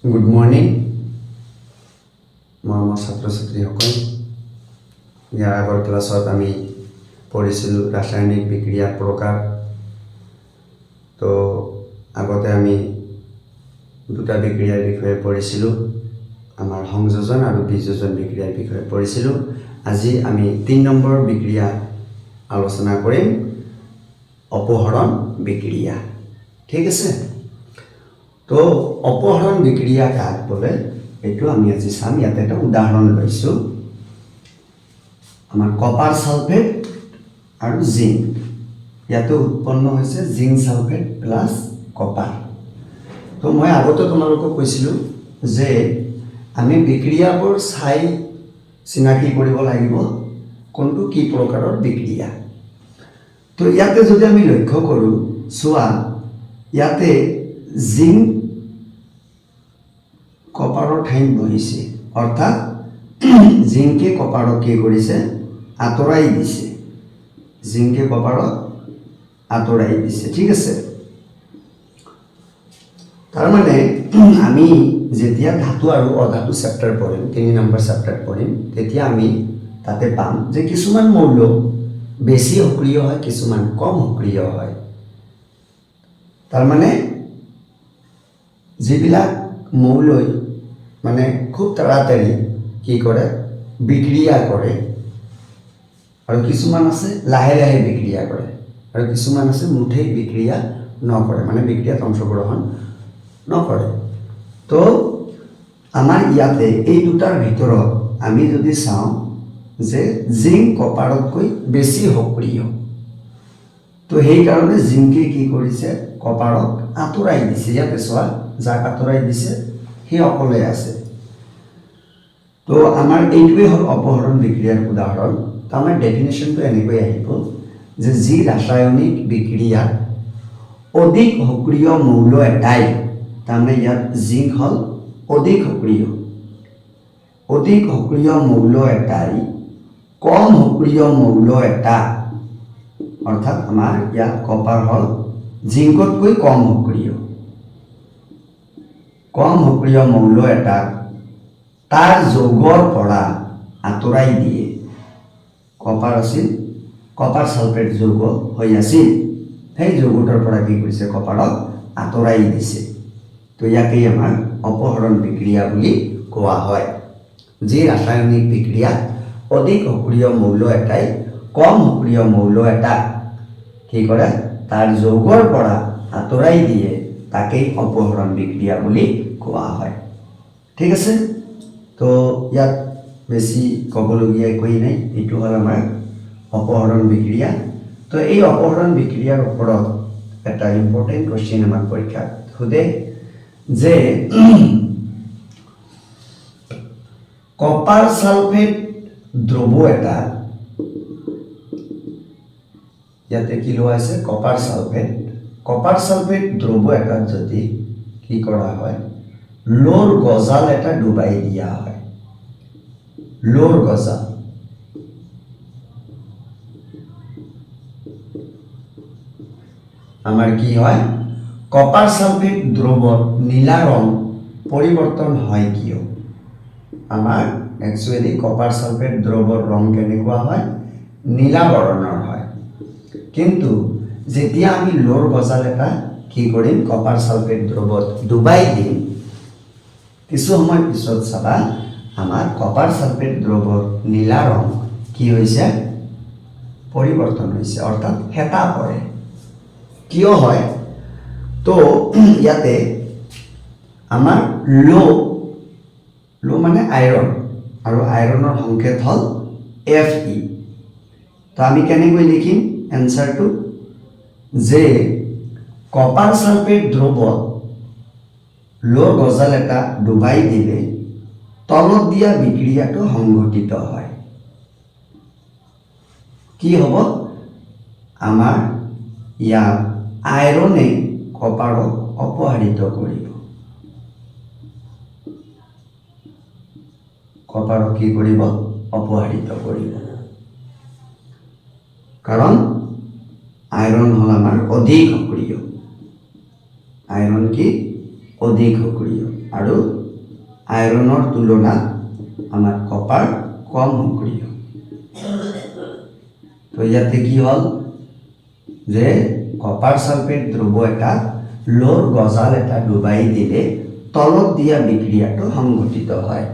Good morning মৰমৰ ছাত্ৰ ছাত্ৰীসকল। ইয়াৰ আগৰ ক্লাছত আমি পঢ়িছিলোঁ ৰাসায়নিক বিক্ৰিয়াৰ প্ৰকাৰ। তো আগতে আমি দুটা বিক্ৰিয়াৰ বিষয়ে পঢ়িছিলোঁ, আমাৰ সংযোজন আৰু বিযোজন বিক্ৰিয়াৰ বিষয়ে পঢ়িছিলোঁ। আজি আমি 3 নম্বৰ বিক্ৰিয়া আলোচনা কৰিম, অপহৰণ বিক্ৰিয়া। ঠিক আছে। তো অপহৰণ বিক্ৰিয়া কাক বলে এইটো আমি আজি চাম। ইয়াতে এটা উদাহৰণ লৈছোঁ, আমাৰ কপাৰ সালফেট আৰু জিংক। ইয়াতে উৎপন্ন হৈছে জিংক সালফেট প্লাস কপাৰ। তো মই আগতে তোমালোকক কৈছিলোঁ যে আমি বিক্ৰিয়াবোৰ চাই চিনাকি কৰিব লাগিব কোনটো কি প্ৰকাৰৰ বিক্ৰিয়া। তো ইয়াতে যদি আমি লক্ষ্য কৰোঁ, চোৱা ইয়াতে জিংক কপাৰৰ ঠাইত বহিছে, অৰ্থাৎ জিংকে কপাৰক কি কৰিছে, আঁতৰাই দিছে। জিংকে কপাৰক আঁতৰাই দিছে। ঠিক আছে। তাৰমানে আমি যেতিয়া ধাতু আৰু অধাতু চেপ্টাৰ পঢ়িম, 3 নম্বৰ চেপ্টাৰ পঢ়িম, তেতিয়া আমি তাতে পাম যে কিছুমান মৌল বেছি সক্ৰিয় হয়, কিছুমান কম সক্ৰিয় হয়। তাৰমানে যিবিলাক মৌলই মানে খুব তাড়াতাড়ি কি কৰে, বিক্ৰিয়া কৰে, আৰু কিছুমান আছে লাহে লাহে বিক্ৰিয়া কৰে, আৰু কিছুমান আছে মুঠেই বিক্ৰিয়া নকৰে, মানে বিক্ৰিয়াত অংশগ্ৰহণ নকৰে। তো আমাৰ ইয়াতে এই দুটাৰ ভিতৰত আমি যদি চাওঁ যে জিংক কপাৰতকৈ বেছি সক্ৰিয়, তো সেইকাৰণে জিংকে কি কৰিছে, কপাৰক আঁতৰাই দিছে। ইয়াতে চোৱা, যাক আঁতৰাই দিছে সেই অকলে আছে। তো আমাৰ এইটোৱে হ'ল অপহৰণ বিক্ৰিয়াৰ উদাহৰণ। তো আমাৰ ডেফিনেশ্যনটো এনেকৈ আহিব যে যি ৰাসায়নিক বিক্ৰিয়াত অধিক সক্ৰিয় মৌল এটাই, তাৰমানে ইয়াত জিংক হ'ল অধিক সক্ৰিয়, অধিক সক্ৰিয় মৌল এটাই কম সক্ৰিয় মৌল এটা, অৰ্থাৎ আমাৰ ইয়াত কপাৰ হ'ল জিংকতকৈ কম সক্ৰিয়, কম সক্ৰিয় মৌল এটা তাৰ যৌগৰ পৰা আঁতৰাই দিয়ে। কপাৰ আছিল, কপাৰ সালফেট যৌগ হৈ আছিল, সেই যৌগটোৰ পৰা কি কৰিছে, কপাৰক আঁতৰাই দিছে। তো ইয়াকেই আমাৰ অপহৰণ বিক্ৰিয়া বুলি কোৱা হয়। যি ৰাসায়নিক বিক্ৰিয়াত অধিক সক্ৰিয় মৌল এটাই কম সক্ৰিয় মৌল এটা কি কৰে, তাৰ যৌগৰ পৰা আঁতৰাই দিয়ে, তাকেই অপহৰণ বিক্ৰিয়া বুলি কোৱা হয়। ঠিক আছে। তো ইয়াত বেছি ক'বলগীয়া একোৱেই নাই, এইটো হ'ল আমাৰ অপহৰণ বিক্ৰিয়া। তো এই অপহৰণ বিক্ৰিয়াৰ ওপৰত এটা ইম্পৰ্টেণ্ট কুৱেশ্যন আমাৰ পৰীক্ষাত সোধে যে কপাৰ সালফেট দ্ৰৱ এটা, ইয়াতে কি লোৱা আছে, কপাৰ সালফেট, কপাৰ সালফেট দ্ৰৱ এটাত যদি কি কৰা হয়, লোৰ গজাল এটা ডুবাই দিয়া হয়, লোৰ গজাল, আমাৰ কি হয়, কপাৰ সালফেট দ্ৰৱৰ নীলা ৰং পৰিৱৰ্তন হয় কিয়? আমাৰ একচুৱেলি কপাৰ সালফেট দ্ৰৱৰ ৰং কেনেকুৱা হয়, নীলা বৰণৰ হয়। কিন্তু যেতিয়া আমি লোৰ গজাল এটা কি কৰিম, কপাৰ সালফেট দ্ৰৱত ডুবাই দিম, কিছু সময় পিছত চাবা আমাৰ কপাৰ সালফেট দ্ৰৱৰ নীলা ৰং কি হৈছে, পৰিৱৰ্তন হৈছে, অৰ্থাৎ হেতা পৰে। কিয় হয়? তো ইয়াতে আমাৰ লো মানে আইৰণ, আৰু আইৰণৰ সংকেত হ'ল Fe। তো আমি কেনেকৈ লিখিম এনসাৰটো, যে কপাৰ সালফেট দ্ৰৱত লোৰ গজাল এটা ডুবাই দিলে তলত দিয়া বিক্ৰিয়াটো সংঘটিত হয়। কি হ'ব, আমাৰ ইয়াত আইৰণে কপাৰক অপহৰিত কৰিব, কপাৰক কি কৰিব, অপহৰিত কৰিব। কাৰণ আইৰণ হ'ল আমাৰ অধিক সক্ৰিয়, আইৰণ কি অধিক সক্ৰিয় আৰু আইৰণৰ তুলনাত আমাৰ কপাৰ কম সক্ৰিয়। তো ইয়াতে কি হ'ল যে কপাৰ সালফেট দ্ৰৱ এটা লোৰ গজাল এটা ডুবাই দিলে তলত দিয়া বিক্ৰিয়াটো সংঘটিত হয়।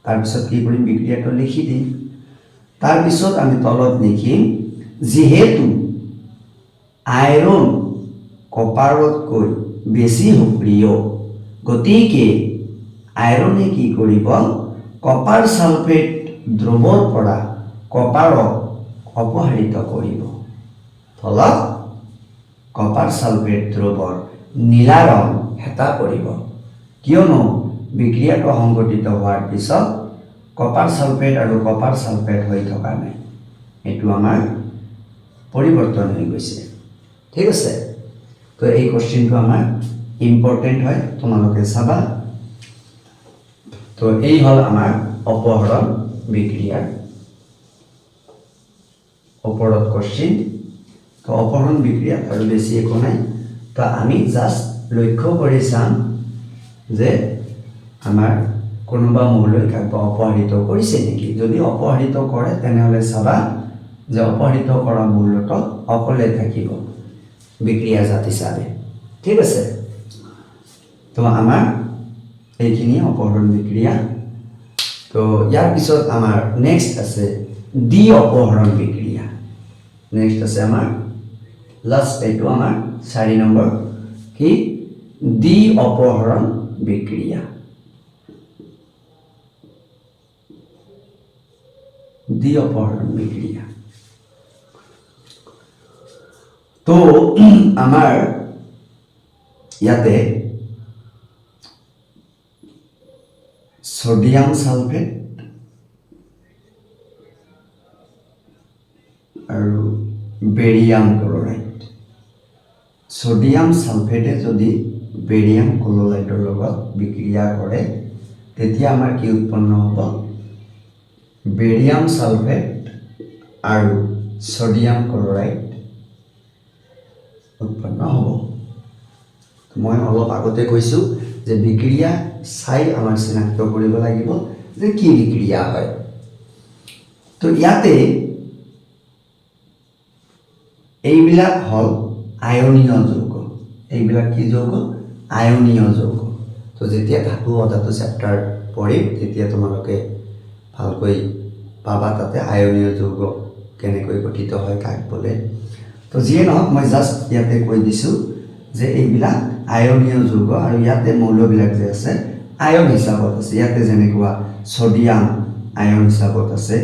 তাৰপিছত কি কৰিম, বিক্ৰিয়াটো লিখি দিম। তাৰপিছত আমি তলত লিখিম যিহেতু আইৰণ কপাৰতকৈ বেছি সক্ৰিয়, গতিকে আইৰণে কি কৰিব, কপাৰ সালফেট দ্ৰৱৰ পৰা কপাৰক অপসাৰিত কৰিব। ফলত কপাৰ সালফেট দ্ৰৱৰ নীলা ৰং হেতা পৰিব, কিয়নো বিক্ৰিয়াটো সংঘটিত হোৱাৰ পিছত কপাৰ সালফেট আৰু কপাৰ সালফেট হৈ থকা নাই, এইটো আমাৰ পৰিৱৰ্তন হৈ গৈছে। ঠিক আছে, তো এই কোশ্চিনটো আমাৰ ইম্পৰ্টেণ্ট হয়, তোমালোকে চাবা। তো এই হ'ল আমাৰ অপহৰণ বিক্ৰিয়াৰ ওপৰত কোশ্চিন। তো অপহৰণ বিক্ৰিয়াত আৰু বেছি একো নাই। তো আমি জাষ্ট লক্ষ্য কৰি চাম যে আমাৰ কোনোবা মৌলই কাকবা অপহৰিত কৰিছে নেকি। যদি অপহৰিত কৰে তেনেহ'লে চাবা যে অপহৰিত কৰা মৌলটো অকলে থাকিব বিক্ৰিয়া জাত হিচাপে। ঠিক আছে, তো আমাৰ এইখিনি অপহৰণ বিক্ৰিয়া। তো ইয়াৰ পিছত আমাৰ নেক্সট আছে দ্বি অপহৰণ বিক্ৰিয়া। নেক্সট আছে আমাৰ লাষ্ট, এইটো আমাৰ 4 নম্বৰ কি, দ্বি অপহৰণ বিক্ৰিয়া। দ্বি অপহৰণ বিক্ৰিয়া। তো আমাৰ ইয়াতে সোডিয়াম সালফেট আৰু বেৰিয়াম ক্লোৰাইড। সোডিয়াম সালফেটে যদি বেৰিয়াম ক্লোৰাইডৰ লগত বিক্ৰিয়া কৰে তেতিয়া আমাৰ কি উৎপন্ন হ'ব, বেৰিয়াম সালফেট আৰু সোডিয়াম ক্লোৰাইড উৎপন্ন হ'ব। মই অলপ আগতে কৈছোঁ যে বিক্ৰিয়া চাই আমাৰ চিনাক্ত কৰিব লাগিব যে কি বিক্ৰিয়া হয়। তো ইয়াতে এইবিলাক হ'ল আয়নীয় যৌগ। এইবিলাক কি যৌগ? আয়নীয় যৌগ। তো যেতিয়া ধাতু অধাতু চেপ্টাৰ পঢ়িম তেতিয়া তোমালোকে ভালকৈ পাবা তাতে আয়নীয় যৌগ কেনেকৈ গঠিত হয়, কাক বোলে। তো যিয়ে নহওক মই জাষ্ট ইয়াতে কৈ দিছোঁ যে এইবিলাক আয়নীয় যৌগ আৰু ইয়াতে মৌলবিলাক যে আছে আয়ন হিচাপত আছে। ইয়াতে যেনেকুৱা সোডিয়াম আয়ন হিচাপত আছে,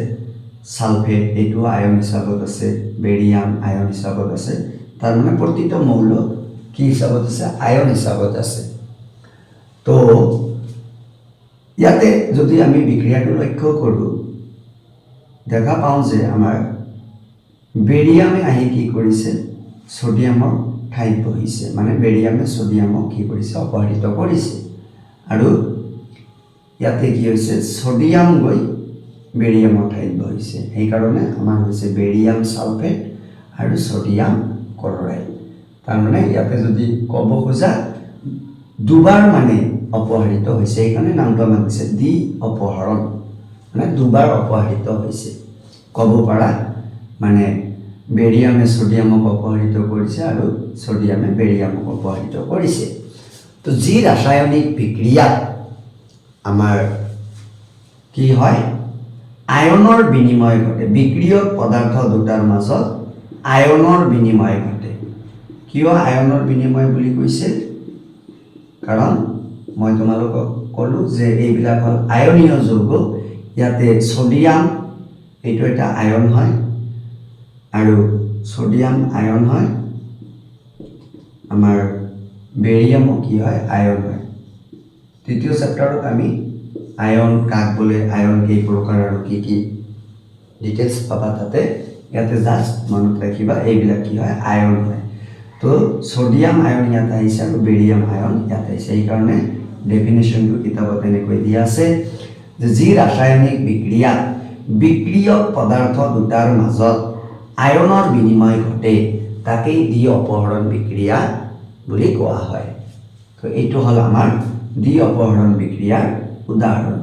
সালফেট এইটো আয়ন হিচাপত আছে, বেৰিয়াম আয়ন হিচাপত আছে। তাৰমানে প্ৰতিটো মৌল কি হিচাপত আছে? আয়ন হিচাপত আছে। তো ইয়াতে যদি আমি বিক্ৰিয়াটো লক্ষ্য কৰোঁ দেখা পাওঁ যে আমাৰ বেৰিয়ামে আহি কি কৰিছে, সোডিয়ামৰ ঠাইত বহিছে। মানে বেৰিয়ামে সোডিয়ামক কি কৰিছে, অপহৰিত কৰিছে। আৰু ইয়াতে কি হৈছে, সোডিয়াম গৈ বেৰিয়ামৰ ঠাইত বহিছে। সেইকাৰণে আমাৰ হৈছে বেৰিয়াম সালফেট আৰু সোডিয়াম ক্লোৰাইড। তাৰমানে ইয়াতে যদি ক'ব খোজা দুবাৰ মানে অপহৰিত হৈছে, সেইকাৰণে নামটো আমাক দিছে দ্বি অপহৰণ, মানে দুবাৰ অপহৰিত হৈছে ক'ব পাৰা। মানে বেৰিয়ামে সোডিয়ামক অপহৰিত কৰিছে আৰু সোডিয়ামে বেৰিয়ামক অপহৰিত কৰিছে। তো যি ৰাসায়নিক বিক্ৰিয়াত আমাৰ কি হয়, আয়নৰ বিনিময় ঘটে, বিক্ৰিয়ক পদাৰ্থ দুটাৰ মাজত আয়নৰ বিনিময় ঘটে। কিয় আয়নৰ বিনিময় বুলি কৈছে? কাৰণ মই তোমালোকক ক'লোঁ যে এইবিলাক হ'ল আয়নীয় যৌগ। ইয়াতে সোডিয়াম এইটো এটা আয়ন হয় আৰু সোডিয়াম আয়ন হয়, আমাৰ বেৰিয়ামো কি হয়, আয়ন হয়। তৃতীয় চেপ্টাৰত আমি আয়ন কাক বোলে, আয়ন কেই প্ৰকাৰ আৰু কি কি ডিটেইলছ পাবা তাতে। ইয়াতে জাষ্ট মনত ৰাখিবা এইবিলাক কি হয়, আয়ন হয়। তো সোডিয়াম আয়ন ইয়াত আহিছে আৰু বেৰিয়াম আয়ন ইয়াত আহিছে। সেইকাৰণে ডেফিনেশ্যনটো কিতাপত এনেকৈ দিয়া আছে যে যি ৰাসায়নিক বিক্ৰিয়াত বিক্ৰিয়ক পদাৰ্থ দুটাৰ মাজত আয়নৰ বিনিময় ঘটে তাকেই দ্বি অপহৰণ বিক্ৰিয়া বুলি কোৱা হয়। তো এইটো হ'ল আমাৰ দ্বি অপহৰণ বিক্ৰিয়াৰ উদাহৰণ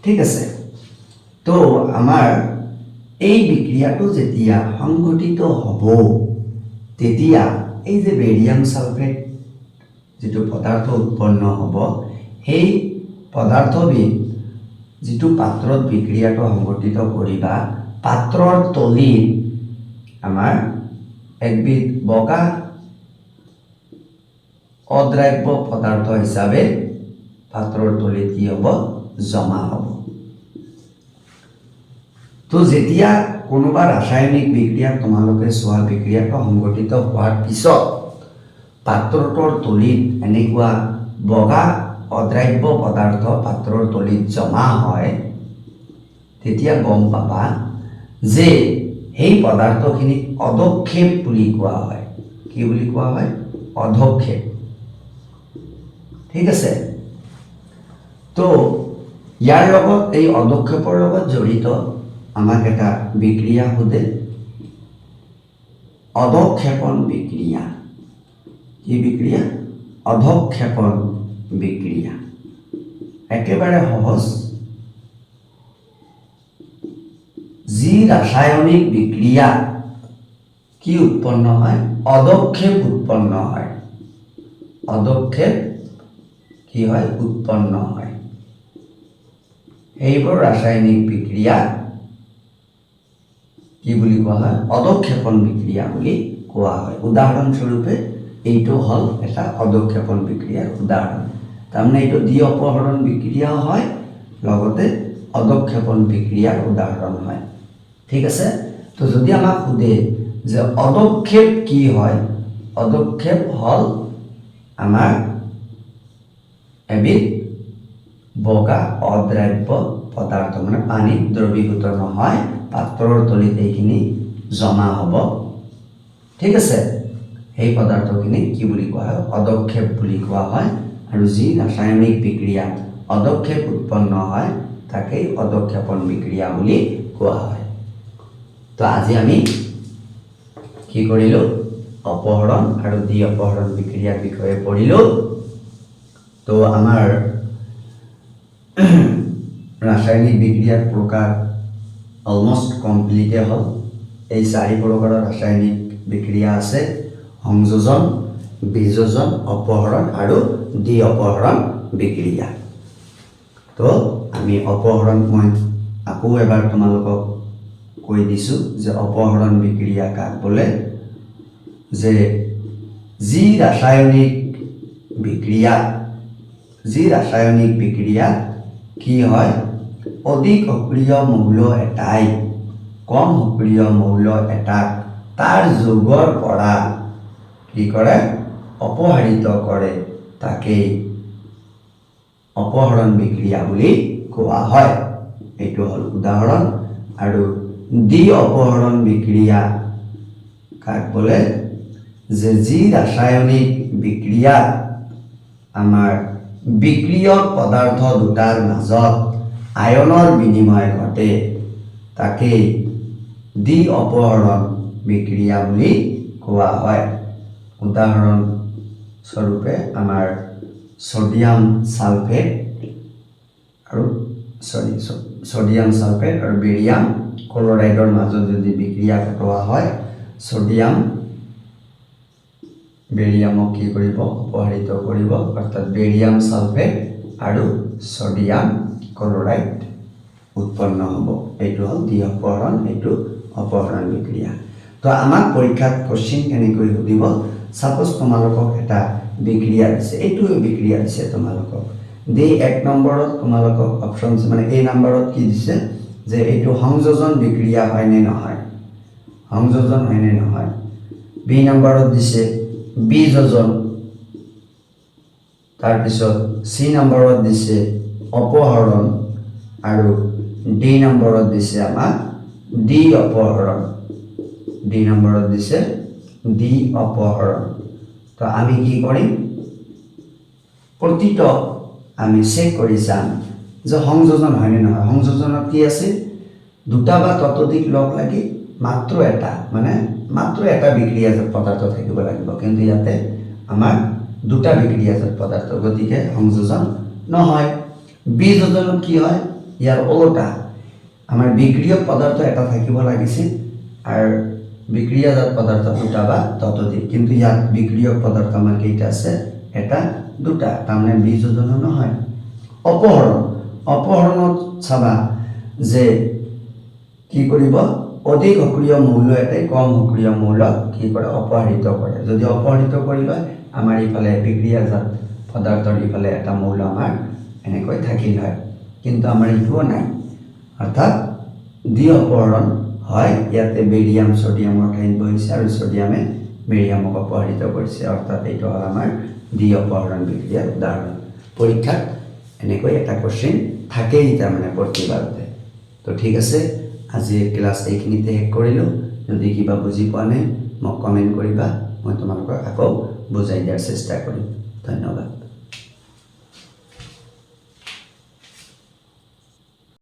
ঠিক আছে তো আমাৰ এই বিক্ৰিয়াটো যেতিয়া সংঘটিত হ'ব তেতিয়া এই যে বেৰিয়াম সালফেট যেটো পদাৰ্থ উৎপন্ন হ'ব সেই পদাৰ্থবিধ যেটো পাত্ৰত বিক্ৰিয়াটো সংঘটিত কৰিবা পাত্ৰৰ তলিত আমাৰ একবিধ বগা অদ্ৰাব্য পদাৰ্থ হিচাপে পাত্ৰৰ তলিত কি হ'ব জমা হ'ব তো যেতিয়া কোনোবা ৰাসায়নিক বিক্ৰিয়া তোমালোকে সোৱা বিক্ৰিয়াটো সংঘটিত হোৱাৰ পিছত পাত্ৰটোৰ তলিত এনেকুৱা বগা অদ্ৰাব্য পদাৰ্থ পাত্ৰৰ তলিত জমা হয় তেতিয়া গম পাবা যে এই পদাৰ্থখিনি অধক্ষেপ বুলি কোৱা হয় কি বুলি কোৱা হয় অধক্ষেপ ঠিক আছে তো ইয়াৰ লগত এই অধক্ষেপৰ লগত জড়িত আমাক এটা বিক্রিয়া হতে অধক্ষেপণ বিক্রিয়া কি বিক্রিয়া অধক্ষেপণ বিক্রিয়া একেবারে সহজ যি রাসায়নিক বিক্রিয়া কি উৎপন্ন হয় অধক্ষেপ উৎপন্ন হয় অধক্ষেপ কি হয় উৎপন্ন হয় এইবোৰ ৰাসায়নিক বিক্ৰিয়া কি বুলি কোৱা হয় অধক্ষেপণ বিক্ৰিয়া বুলি কোৱা হয় উদাহৰণ স্বৰূপে এইটো হল এটা অধক্ষেপণ বিক্ৰিয়াৰ উদাহৰণ তাৰমানে এইটো দ্বি অপহৰণ বিক্ৰিয়াও হয় লগতে অধক্ষেপণ বিক্ৰিয়াৰ উদাহৰণ হয় ঠিক আছে তো যদি আমাক সুধে যে অধক্ষেপ কি হয় অধক্ষেপ হল আমাৰ এবিধ বগা অদ্ৰাব্য পদাৰ্থ মানে পানীত দ্ৰৱীভূত নহয় পাত্ৰৰ তলিত এইখিনি জমা হ'ব ঠিক আছে এই পদাৰ্থখিনি কি বুলি কোৱা হয় অধক্ষেপ বুলি কোৱা হয় আৰু যি ৰাসায়নিক বিক্ৰিয়া অধক্ষেপ উৎপন্ন হয় তাকে অধক্ষেপণ বিক্ৰিয়া বুলি কোৱা হয় তো আজি আমি কি কৰিলো অপহৰণ আৰু দ্বি অপহৰণ বিক্ৰিয়াৰ বিষয়ে পঢ়িলো তো আমাৰ ৰাসায়নিক বিক্রিয়ার প্রকার অলমোস্ট কমপ্লিটে হল এই চারি প্রকারের রাসায়নিক বিক্রিয়া আছে সংযোজন বিযোজন অপহরণ আর দ্বি অপহরণ বিক্রিয়া তো আমি অপহরণ মই আকৌ এবাৰ তোমালোকক কৈ দিছো যে অপহরণ বিক্রিয়া কাক বলে যে যি রাসায়নিক বিক্রিয়া কি হয় অধিক সক্রিয় মৌল এটাই কম সক্রিয় মৌল এটাক তাৰ যোগৰ পৰা কি কৰে অপহৰিত কৰে তাকেই অপহৰণ বিক্ৰিয়া বুলি কোৱা হয় এইটো হল উদাহৰণ আৰু দ্বি অপহৰণ বিক্ৰিয়া কাক বলে যে যি ৰাসায়নিক বিক্ৰিয়া আমাৰ বিক্ৰিয়ক পদাৰ্থ দুটাৰ মাজত আয়নৰ বিনিময় ঘটে তাকে দ্বি অপহৰণ বিক্ৰিয়া বুলি কোৱা হয় উদাহৰণ স্বৰূপে আমাৰ সোডিয়াম সালফেট আৰু বেৰিয়াম ক্লোৰাইডৰ মাজত যদি বিক্ৰিয়া ঘটোৱা হয় সোডিয়াম বেৰিয়ামক কি কৰিব অপহৰিত কৰিব অৰ্থাৎ বেৰিয়াম সালফেট আৰু সোডিয়াম ক্লোৰাইড উৎপন্ন হ'ব এইটো হল দ্বি অপহৰণ এইটো অপহৰণ বিক্ৰিয়া তো আমাক পৰীক্ষাত কোশ্চিন কেনেকৈ সুধিব সাপোজ তোমালোকক এটা বিক্ৰিয়া দিছে এইটো বিক্ৰিয়া দিছে তোমালোকক দি 1 নম্বৰত তোমালোকক অপচন মানে এই নম্বৰত কি দিছে যে এইটো সংযোজন বিক্ৰিয়া হয় নে নহয় সংযোজন হয় নে নহয় বি নম্বৰত দিছে বিযোজন তাৰ পিছত সি নম্বৰত দিছে অপহৰণ আৰু ডি নম্বৰত দিছে আমাক দ্বি অপহৰণ ডি নম্বৰত দিছে দ্বি অপহৰণ তো আমি কি কৰিম প্ৰতিটো আমি চেক কৰি চাম যে সংযোজন হয় নে নহয় সংযোজনত কি আছে দুটা বা ততোধিক লগ লাগি মাত্ৰ এটা বিক্ৰিয়া পদাৰ্থ থাকিব লাগিব কিন্তু ইয়াতে আমাৰ দুটা বিক্ৰিয়াজাত পদাৰ্থ, গতিকে সংযোজন নহয়। বিযোজনত কি হয়, ইয়াৰ ওলোটা, আমাৰ বিক্ৰিয়ক পদাৰ্থ এটা থাকিব লাগিছিল আৰু বিক্ৰিয়াজাত পদাৰ্থ দুটা বা ততোধিক, কিন্তু ইয়াত বিক্ৰিয়ক পদাৰ্থ আমাৰ কেইটা আছে, এটা দুটা, তাৰমানে বিযোজনো নহয়। অপহৰণ, অপহৰণত চাবা যে কি কৰিব, অধিক সক্ৰিয় মৌল এটাই কম সক্ৰিয় মৌলক কি কৰে, অপহৰিত কৰে। যদি অপহৰিত কৰি লয়, আমাৰ ইফালে বিক্ৰিয়াজাত পদাৰ্থৰ ইফালে এটা মৌল আমাৰ এনেকৈ থাকিল হয়, কিন্তু আমাৰ এইটোও নাই, অৰ্থাৎ দ্বি অপহৰণ হয়। ইয়াতে বেৰিয়াম সোডিয়ামৰ ঠাইত বহিছে আৰু সোডিয়ামে বেৰিয়ামক অপহৰিত কৰিছে, অৰ্থাৎ এইটো হ'ল আমাৰ দ্বি অপহৰণ বিক্ৰিয়াৰ উদাহৰণ। পৰীক্ষাত এনেকৈ এটা কোশ্চিন থাকেই তাৰমানে প্ৰতিবাৰতে। তো ঠিক আছে, আজি ক্লাছ এইখিনিতে শেষ কৰিলোঁ। যদি কিবা বুজি পোৱা নাই মোক কমেণ্ট কৰিবা, মই তোমালোকক আকৌ বুজাই দিয়াৰ চেষ্টা কৰিম। ধন্যবাদ।